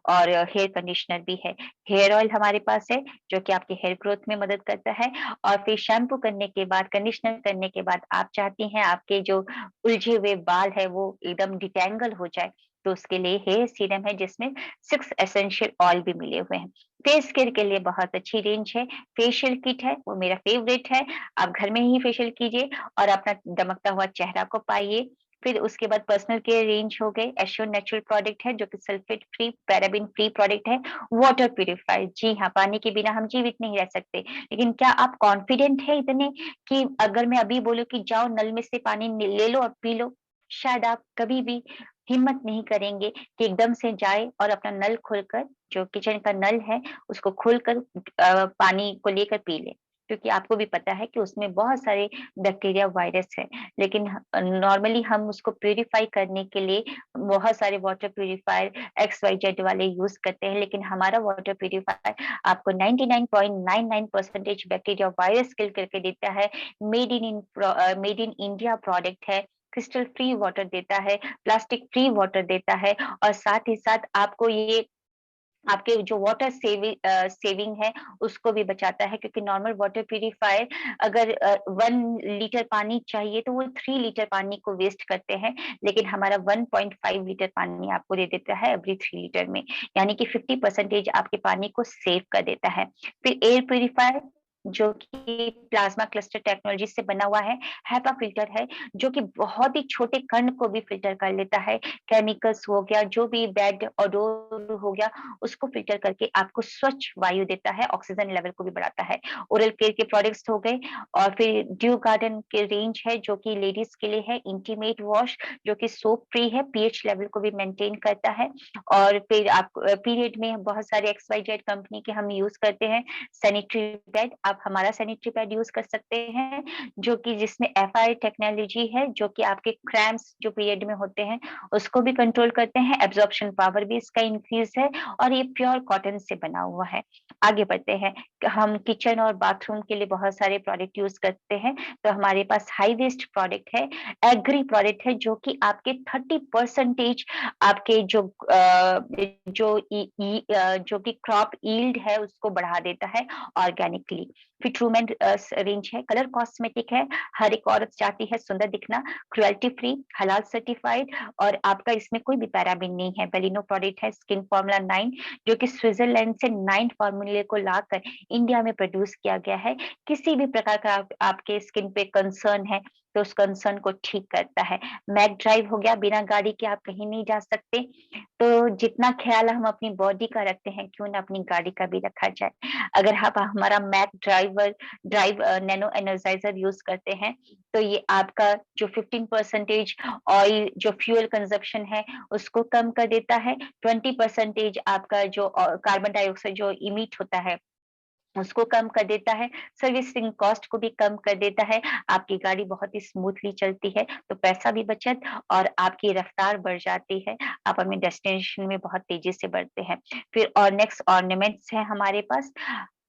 S1: और हेयर कंडीशनर भी है। हेयर ऑयल हमारे पास है, जो कि आपके हेयर ग्रोथ में मदद करता है और फिर शैम्पू करने के बाद, कंडीशनर करने के बाद आप चाहती हैं आपके जो उलझे हुए बाल है वो एकदम डिटैंगल हो जाए, तो उसके लिए हेयर सीरम है जिसमें 6 एसेंशियल ऑयल भी मिले हुए हैं। फेस केयर के लिए बहुत अच्छी रेंज है। फेशियल किट है, वो मेरा फेवरेट है। आप घर में ही फेशियल कीजिए और अपना दमकता हुआ चेहरा को पाइए। फिर उसके बाद पर्सनल केयर रेंज हो गए, एश्योर नेचुरल प्रोडक्ट है जो कि sulphate free, paraben free product है। वाटर प्यूरिफायर, जी हाँ, पानी के बिना हम जीवित नहीं रह सकते। लेकिन क्या आप कॉन्फिडेंट है इतने कि अगर मैं अभी बोलूँ कि जाओ नल में से पानी ले लो और पी लो, शायद आप कभी भी हिम्मत नहीं करेंगे कि एकदम से जाए और अपना नल खोलकर, जो किचन का नल है, उसको खोलकर पानी को लेकर पी लें। क्योंकि आपको भी पता है कि उसमें बहुत सारे बैक्टीरिया, वायरस है। लेकिन नॉर्मली हम उसको प्यूरिफाई करने के लिए बहुत सारे वाटर प्यूरिफायर XYZ वाले यूज़ करते हैं, लेकिन हमारा वाटर प्यूरिफायर आपको 99.99% बैक्टीरिया, वायरस किल करके देता है। मेड इन इंडिया प्रोडक्ट है, क्रिस्टल फ्री वाटर देता है, प्लास्टिक फ्री वाटर देता है और साथ ही साथ आपको ये आपके जो वाटर सेविंग है उसको भी बचाता है, क्योंकि नॉर्मल वाटर प्यूरिफायर अगर 1 लीटर पानी चाहिए तो वो 3 लीटर पानी को वेस्ट करते हैं, लेकिन हमारा 1.5 लीटर पानी आपको दे देता है एवरी 3 लीटर में, यानी कि 50% आपके पानी को सेव कर देता है। फिर एयर प्यूरिफायर, जो कि प्लाज्मा क्लस्टर टेक्नोलॉजी से बना हुआ है, हैपा फिल्टर है, जो कि बहुत ही छोटे कण को भी फिल्टर कर लेता है। केमिकल्स हो गया, जो भी बैड ओडोर हो गया, उसको फ़िल्टर करके आपको स्वच्छ वायु देता है, ऑक्सीजन लेवल को भी बढ़ाता है। ओरल केयर के प्रोडक्ट्स हो गए और फिर ड्यू गार्डन के रेंज है जो कि लेडीज़ के लिए है, इंटीमेट वॉश जो कि सोप फ्री है, पीएच लेवल को भी मेंटेन करता है और फिर आप पीरियड में बहुत सारे XYZ कंपनी के हम यूज़ करते हैं। सैनिटरी पैड, आप हमारा सैनिटरी पैड यूज़ कर सकते हैं, जो कि जिसमें FI टेक्नोलॉजी है, जो कि आपके क्रैम्प्स जो पीरियड में होते हैं, उसको भी कंट्रोल करते हैं, एब्ज़ॉर्प्शन पावर भी इसका इंक्रीज़ है और ये प्योर कॉटन से बना हुआ है। आगे बढ़ते हैं, हम किचन और बाथरूम के लिए बहुत सारे प्रोडक्ट यूज़ करते हैं, तो हमारे पास हाई वेस्ट प्रोडक्ट है, एग्री प्रोडक्ट है जो कि आपके 30% आपके जो कि क्रॉप यील्ड है उसको बढ़ा देता है ऑर्गेनिकली। फिर ट्रूमेन रेंज है, कलर कॉस्मेटिक है, हर एक औरत चाहती है सुंदर दिखना, क्रुएल्टी फ्री, हलाल सर्टिफाइड और आपका इसमें कोई भी पैराबेन नहीं है। बेलिनो प्रोडक्ट है, स्किन फॉर्मूला 9 जो कि स्विट्जरलैंड से 9 फॉर्मूले को लाकर इंडिया में प्रोड्यूस किया गया है। किसी भी प्रकार का आपके स्किन पे कंसर्न है तो उस कंसर्न को ठीक करता है। मैक ड्राइव हो गया, बिना गाड़ी के आप कहीं नहीं जा सकते, तो जितना ख्याल हम अपनी बॉडी का रखते हैं क्यों ना अपनी गाड़ी का भी रखा जाए। अगर आप हमारा Mac Drive Nano Energizer use करते हैं तो ये आपका जो 15% ऑयल जो फ्यूल कंजप्शन है उसको कम कर देता है। 20% आपका जो कार्बन डाइऑक्साइड जो इमिट होता है उसको कम कर देता है, सर्विसिंग कॉस्ट को भी कम कर देता है, आपकी गाड़ी बहुत ही स्मूथली चलती है, तो पैसा भी बचत और आपकी रफ्तार बढ़ जाती है, आप अपने डेस्टिनेशन में बहुत तेज़ी से बढ़ते हैं। फिर और नेक्स्ट ऑर्नामेंट्स हैं हमारे पास,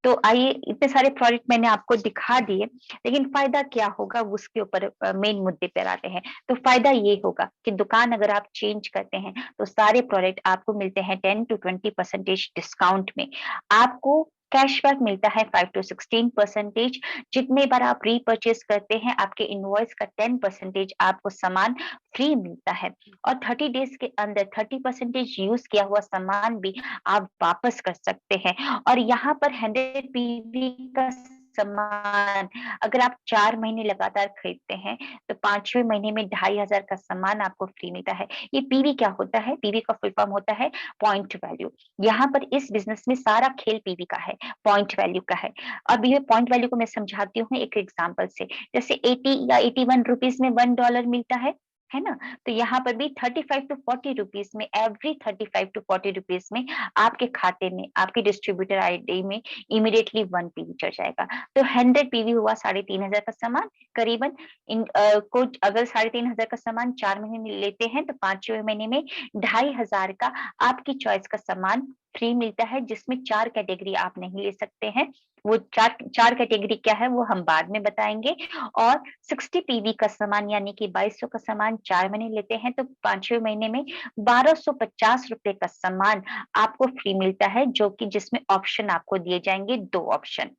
S1: तो आइए इतने सारे प्रोडक्ट मैंने आपको दिखा दिए, लेकिन फ़ायदा क्या होगा उसके ऊपर मेन मुद्दे पर आते हैं। तो फ़ायदा ये होगा कि दुकान अगर आप चेंज करते हैं, तो सारे प्रोडक्ट आपको मिलते हैं 10 टू 20% डिस्काउंट में। आपको कैशबैक मिलता है 5 टू 16%। जितने बार आप रीपर्चेज़ करते हैं, आपके इनवॉइस का 10% आपको सामान फ्री मिलता है और 30 डेज़ के अंदर 30% यूज़ किया हुआ सामान भी आप वापस कर सकते हैं और यहाँ पर 100 पीवी का सामान अगर आप 4 महीने लगातार खरीदते हैं, तो 5वें महीने में 2500 का सामान आपको फ्री मिलता है। ये पीवी क्या होता है? पीवी का फुल फॉर्म होता है पॉइंट वैल्यू। यहाँ पर इस बिज़नेस में सारा खेल पीवी का है, पॉइंट वैल्यू का है। अब ये पॉइंट वैल्यू को मैं समझाती हूँ एक एग्ज़ाम्पल से। जैसे 80 या 81 रुपीज़ में $1 मिलता है ना? तो यहाँ पर भी 35 टू 40 रुपीज़ में एवरी 35 टू 40 रुपीज़ में आपके खाते में, आपके डिस्ट्रीब्यूटर आईडी में इमीडिएटली 1 पीवी चढ़ जाएगा। तो 100 पीवी हुआ 3500 का सामान करीबन को अगर 3500 का सामान 4 महीने में लेते हैं तो 5वें महीने में 2500 का आपकी चॉइस का सामान फ्री मिलता है, जिसमें 4 कैटेगरी आप नहीं ले सकते हैं। वो चार कैटेगरी क्या है वो हम बाद में बताएंगे। और 60 पीवी का सामान यानी कि 2200 का सामान 4 महीने लेते हैं तो 5वें महीने में 1250 रुपए का सामान आपको फ्री मिलता है, जो कि जिसमें ऑप्शन आपको दिए जाएंगे 2 ऑप्शन।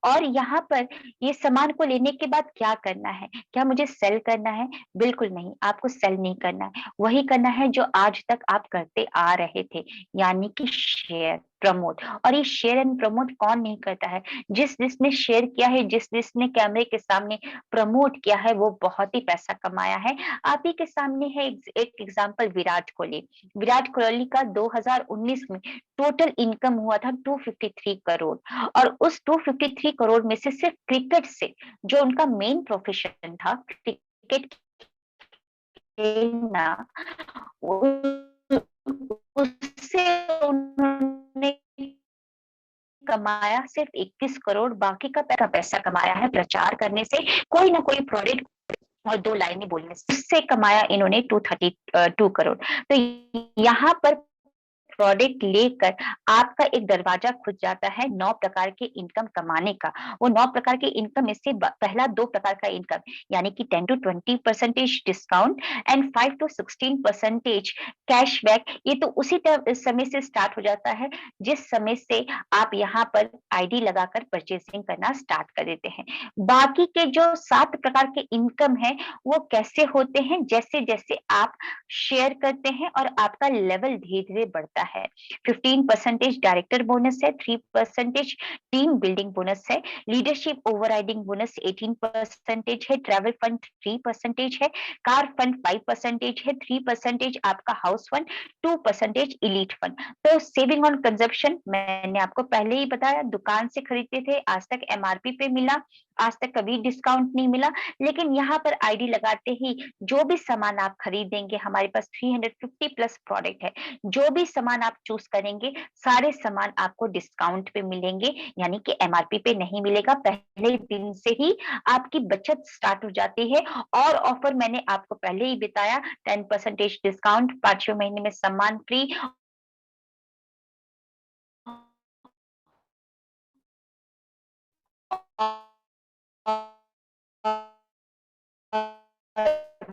S1: और यहाँ पर ये सामान को लेने के बाद क्या करना है? क्या मुझे सेल करना है? बिल्कुल नहीं, आपको सेल नहीं करना है। वही करना है जो आज तक आप करते आ रहे थे, यानी कि शेयर, प्रमोट। और ये शेयर एंड प्रमोट कौन नहीं करता है? जिसने शेयर किया है, जिसने कैमरे के सामने प्रमोट किया है, वो बहुत ही पैसा कमाया है। आप ही के सामने है एक एग्जांपल, विराट कोहली। विराट कोहली का 2019 में टोटल इनकम हुआ था 253 करोड़। और उस 253 करोड़ में से सिर्फ क्रिकेट से, जो उनका मेन प्रोफेशन था, क्रिकेट खेलना, उससे उन्होंने कमाया सिर्फ 21 करोड़। बाकी का पैसा कमाया है प्रचार करने से, कोई ना कोई प्रोडक्ट और 2 लाइनें बोलने से, उससे कमाया इन्होंने 232 करोड़। तो यहाँ पर प्रोडक्ट लेकर आपका एक दरवाजा खुल जाता है 9 प्रकार के इनकम कमाने का। वो 9 प्रकार के इनकम में से पहला 2 प्रकार का इनकम, यानी कि 10 to 20% discount and 5 to 16% cashback, ये तो उसी समय से स्टार्ट हो जाता है जिस समय से आप यहाँ पर आईडी लगाकर परचेसिंग करना स्टार्ट कर देते हैं। बाकी के जो 7 प्रकार के इनकम है वो कैसे होते हैं? जैसे जैसे आप शेयर करते हैं और आपका लेवल धीरे धीरे बढ़ता है। 15% डायरेक्टर बोनस है, 3% टीम बिल्डिंग बोनस है, लीडरशिप ओवरराइडिंग बोनस 18% है, ट्रैवल फंड 3% है, कार फंड 5% है, 3% आपका हाउस फंड, 2% इलीट फंड। तो सेविंग ऑन कंजप्शन मैंने आपको पहले ही बताया, दुकान से खरीदते थे, आज तक एमआरपी पे मिला, आज तक कभी डिस्काउंट नहीं मिला। लेकिन यहाँ पर आईडी लगाते ही जो भी सामान आप खरीदेंगे, हमारे पास 350 प्लस प्रोडक्ट है, जो भी सामान आप चूज करेंगे सारे सामान आपको डिस्काउंट पे मिलेंगे, यानी कि एमआरपी पे नहीं मिलेगा। पहले दिन से ही आपकी बचत स्टार्ट हो जाती है। और ऑफर मैंने आपको पहले ही बताया, 10% डिस्काउंट, 5वें महीने में सामान फ्री,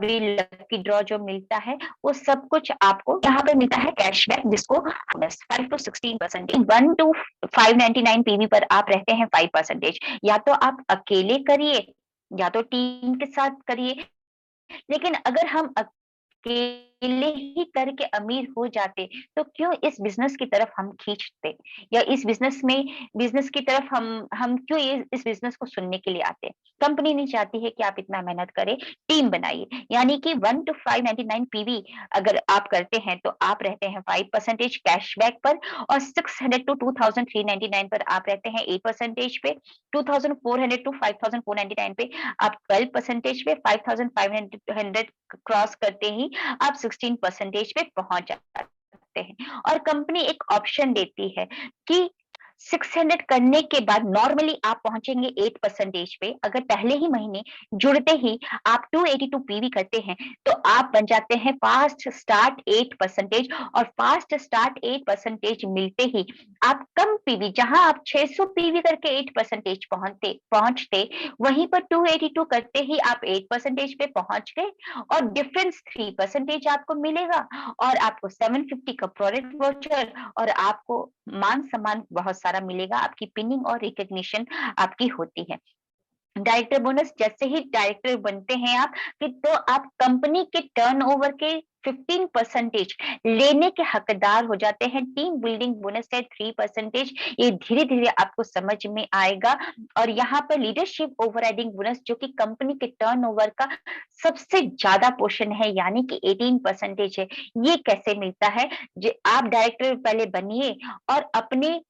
S1: लकी ड्रॉ जो मिलता है वो सब कुछ आपको यहाँ पे मिलता है। कैशबैक जिसको 5 to 16%, 1 to 599 पीवी पर आप रहते हैं 5%। या तो आप अकेले करिए या तो टीम के साथ करिए। लेकिन अगर हम अकेले ही करके अमीर हो जाते तो क्यों इस बिजनेस की तरफ हम खींचते, या इस बिजनेस की तरफ हम क्यों इस बिजनेस को सुनने के लिए आते? कंपनी नहीं चाहती है कि आप इतना मेहनत करें, टीम बनाइए। यानी कि 1 to 599 पीवी अगर आप करते हैं तो आप रहते हैं 5% कैशबैक पर, और 600 to 2399 पर आप रहते हैं 8% पे, 2400 to 5499 पे आप 12% पे, 5500 क्रॉस करते ही आप 16% पे पहुंच जाते हैं। और कंपनी एक ऑप्शन देती है कि 600 करने के बाद नॉर्मली आप पहुंचेंगे 8% पे। अगर पहले ही महीने जुड़ते ही आप 282 पीवी करते हैं तो आप बन जाते हैं फास्ट स्टार्ट 8%। और फास्ट स्टार्ट 8% मिलते ही आप कम पीवी, जहां आप 600 पीवी करके 8% पहुंचते, वहीं पर 282 करते ही आप 8% पे पहुंच गए, और डिफरेंस 3% आपको मिलेगा। और आपको 750 का प्रोडक्ट वाउचर, और आपको मान सम्मान बहुत सारा मिलेगा, आपकी पिनिंग और रिकॉग्निशन आपकी होती है। डायरेक्टर बोनस, जैसे ही डायरेक्टर बनते हैं आप, कि तो आप कंपनी के टर्नओवर के 15% लेने के हकदार हो जाते हैं। टीम बिल्डिंग बोनस है 3%, ये धीरे धीरे आपको समझ में आएगा। और यहाँ पर लीडरशिप ओवरराइडिंग बोनस, जो कि कंपनी के टर्नओवर का सबसे ज्यादा पोर्शन है, यानी कि 18% है। ये कैसे मिलता है? आप डायरेक्टर पहले बनिए और अपने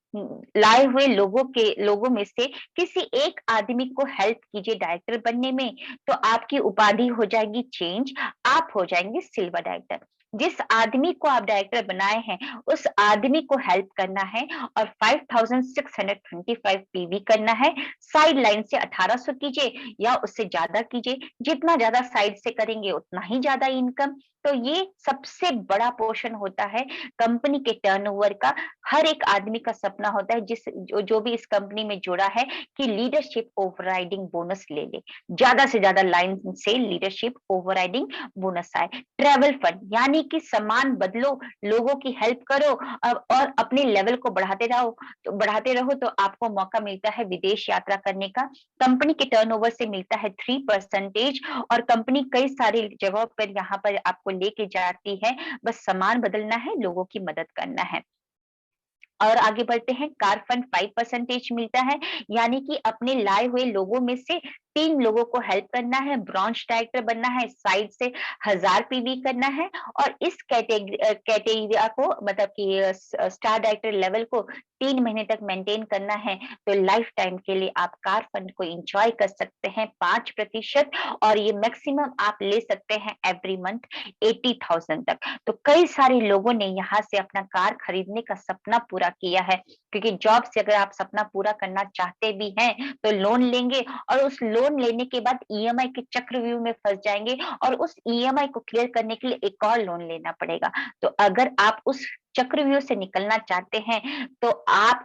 S1: लाए हुए लोगों में से किसी एक आदमी को हेल्प कीजिए डायरेक्टर बनने में, तो आपकी उपाधि हो जाएगी चेंज, आप हो जाएंगे सिल्वर डायरेक्टर। जिस आदमी को आप डायरेक्टर बनाए हैं उस आदमी को हेल्प करना है, और 5625 पीवी करना है। साइड लाइन से 1800 कीजिए या उससे ज्यादा कीजिए, जितना ज्यादा साइड से करेंगे उतना ही ज्यादा इनकम। तो ये सबसे बड़ा पोर्शन होता है कंपनी के टर्नओवर का। हर एक आदमी का सपना होता है जो भी इस कंपनी में जुड़ा है कि लीडरशिप ओवरराइडिंग बोनस ले ले, ज्यादा से ज्यादा लाइन से लीडरशिप ओवरराइडिंग बोनस आए। ट्रैवल फंड यानी कि सामान बदलो, लोगों की हेल्प करो और अपने लेवल को बढ़ाते रहो तो आपको मौका मिलता है विदेश यात्रा करने का। कंपनी के टर्नओवर से मिलता है 3% और कंपनी कई सारी जगहों पर यहाँ पर आपको लेके जाती है, बस सामान बदलना है, लोगों की मदद करना है। और आगे बढ़ते हैं, कार फंड 5% मिलता है, यानी कि अपने लाए हुए लोगों में से 3 लोगों को हेल्प करना है, ब्रांच डायरेक्टर बनना है, साइड से 1000 पीवी करना है और इस कैटेगरिया को मतलब कि स्टार डायरेक्टर लेवल को 3 महीने तक मेंटेन करना है। तो लाइफ टाइम के लिए आप कार फंड को एंजॉय कर सकते हैं 5% और ये मैक्सिमम आप ले सकते हैं एवरी मंथ 80,000 तक। तो कई सारे लोगों ने यहाँ से अपना कार खरीदने का सपना पूरा किया है, क्योंकि जॉब से अगर आप सपना पूरा करना चाहते भी हैं तो लोन लेंगे और उस लोन लेने के बाद ईएमआई के चक्रव्यूह में फंस जाएंगे और उस ईएमआई को क्लियर करने के लिए एक और लोन लेना पड़ेगा। तो अगर आप उस चक्रव्यूह से निकलना चाहते हैं तो आप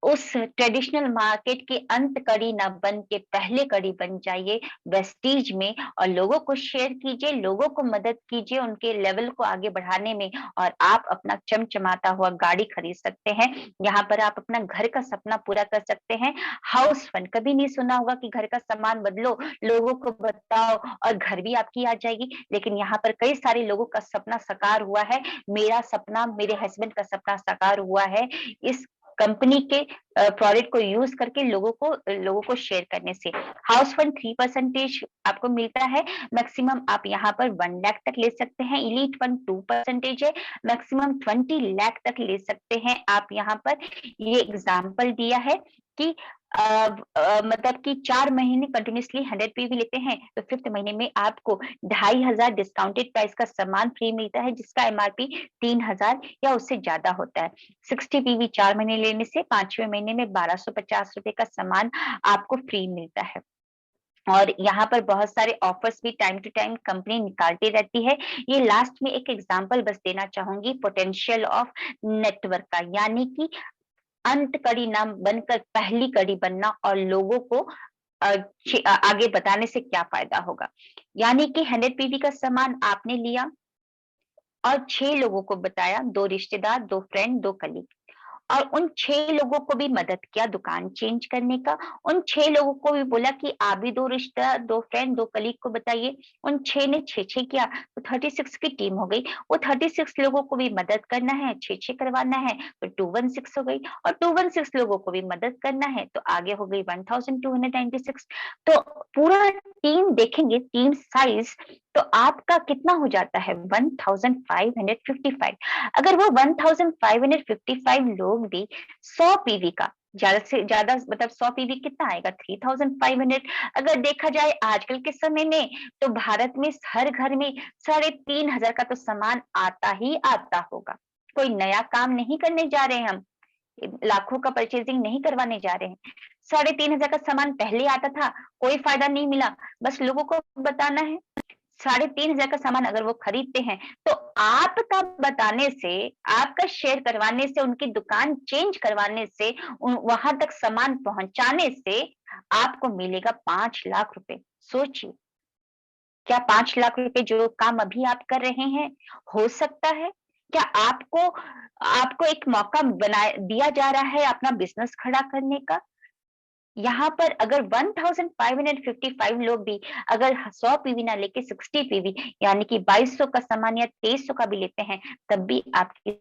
S1: उस ट्रेडिशनल मार्केट की अंत कड़ी ना बन के पहले कड़ी बन जाइए वेस्टीज में और लोगों को शेयर कीजिए, लोगों को मदद कीजिए उनके लेवल को आगे बढ़ाने में और आप अपना चमचमाता हुआ गाड़ी खरीद सकते हैं। यहाँ पर आप अपना घर का सपना पूरा कर सकते हैं। हाउस फंड कभी नहीं सुना होगा कि घर का सामान बदलो, लोगों को बताओ और घर भी आपकी आ जाएगी, लेकिन यहाँ पर कई सारे लोगों का सपना साकार हुआ है। मेरा सपना, मेरे हस्बैंड का सपना साकार हुआ है इस कंपनी के प्रोडक्ट को यूज करके लोगों को शेयर करने से। हाउस फंड 3% आपको मिलता है, मैक्सिमम आप यहाँ पर 1 लाख तक ले सकते हैं। इलीट फंड 2% है, मैक्सिमम 20 लाख तक ले सकते हैं आप यहाँ पर। ये एग्जाम्पल दिया है कि मतलब कि 4 महीने कंटिन्यूअसली 100 पीवी लेते हैं तो 5th महीने में आपको 2,500 डिस्काउंटेड प्राइस का सामान फ्री मिलता है, जिसका एमआरपी 3,000 या उससे ज्यादा होता है। 60 पीवी 4 महीने लेने से 5वें महीने में 1,250 रुपए का सामान आपको फ्री मिलता है। और यहाँ पर बहुत सारे ऑफर्स भी टाइम टू टाइम कंपनी निकालती रहती है। ये लास्ट में एक एग्जांपल बस देना चाहूंगी पोटेंशियल ऑफ नेटवर्क का, यानी कि अंत कड़ी ना बनकर पहली कड़ी बनना और लोगों को आगे बताने से क्या फायदा होगा। यानी कि 100 पीवी का सामान आपने लिया और 6 लोगों को बताया, 2 रिश्तेदार, 2 फ्रेंड, 2 कलीग और उन 6 लोगों को भी मदद किया दुकान चेंज करने का। उन 6 लोगों को भी बोला कि आप भी 2 रिश्तेदार, 2 फ्रेंड, 2 कलीग को बताइए। उन 6 ने 6-6 किया तो 36 की टीम हो गई। वो 36 लोगों को भी मदद करना है, 6-6 करवाना है तो 216 हो गई और 216 लोगों को भी मदद करना है तो आगे हो गई 1296। तो पूरा टीम देखेंगे, टीम साइज तो आपका कितना हो जाता है 1555। अगर वो 1555 लोग भी 100 पीवी का, ज्यादा से ज्यादा मतलब 100 पीवी कितना आएगा 3500। अगर देखा जाए आजकल के समय में तो भारत में हर घर में 3,500 का तो सामान आता ही आता होगा। कोई नया काम नहीं करने जा रहे हैं हम, लाखों का परचेजिंग नहीं करवाने जा रहे हैं। 3,500 का सामान पहले आता था, कोई फायदा नहीं मिला, बस लोगों को बताना है। 3,500 का सामान अगर वो खरीदते हैं तो आपका बताने से, आपका शेयर करवाने से, उनकी दुकान चेंज करवाने से, वहां तक सामान पहुंचाने से आपको मिलेगा 5 लाख रुपए। सोचिए, क्या 5 लाख रुपए जो काम अभी आप कर रहे हैं हो सकता है? क्या आपको आपको एक मौका दिया जा रहा है अपना बिजनेस खड़ा करने का? यहाँ पर अगर 1555 लोग भी अगर 100 पीवी ना लेके 60 पीवी यानी कि 2200 का सामान या 2300 का भी लेते हैं तब भी आपकी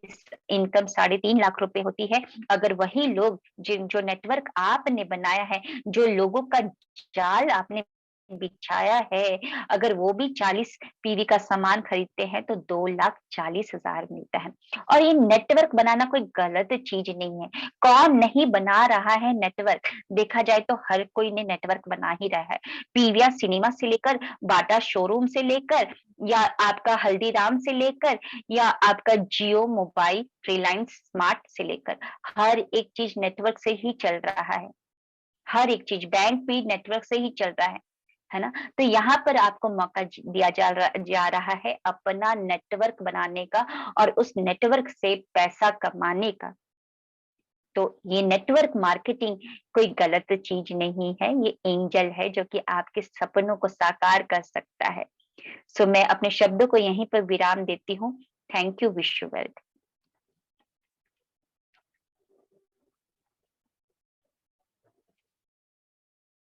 S1: इनकम 3.5 लाख रुपए होती है। अगर वही लोग जिन जो नेटवर्क आपने बनाया है, जो लोगों का जाल आपने बिछाया है, अगर वो भी 40 पीवी का सामान खरीदते हैं तो 2,40,000 मिलता है। और ये नेटवर्क बनाना कोई गलत चीज नहीं है। कौन नहीं बना रहा है नेटवर्क? देखा जाए तो हर कोई ने नेटवर्क बना ही रहा है। पीवीआर सिनेमा से लेकर, बाटा शोरूम से लेकर, या आपका हल्दीराम से लेकर, या आपका जियो मोबाइल, रिलायंस स्मार्ट से लेकर, हर एक चीज नेटवर्क से ही चल रहा है। हर एक चीज, बैंक भी नेटवर्क से ही चल रहा है। है ना? तो यहाँ पर आपको मौका दिया जा रहा है अपना नेटवर्क बनाने का और उस नेटवर्क से पैसा कमाने का। तो ये नेटवर्क मार्केटिंग कोई गलत चीज नहीं है, ये एंजल है जो कि आपके सपनों को साकार कर सकता है। सो मैं अपने शब्दों को यहीं पर विराम देती हूँ। Thank you, wish you well.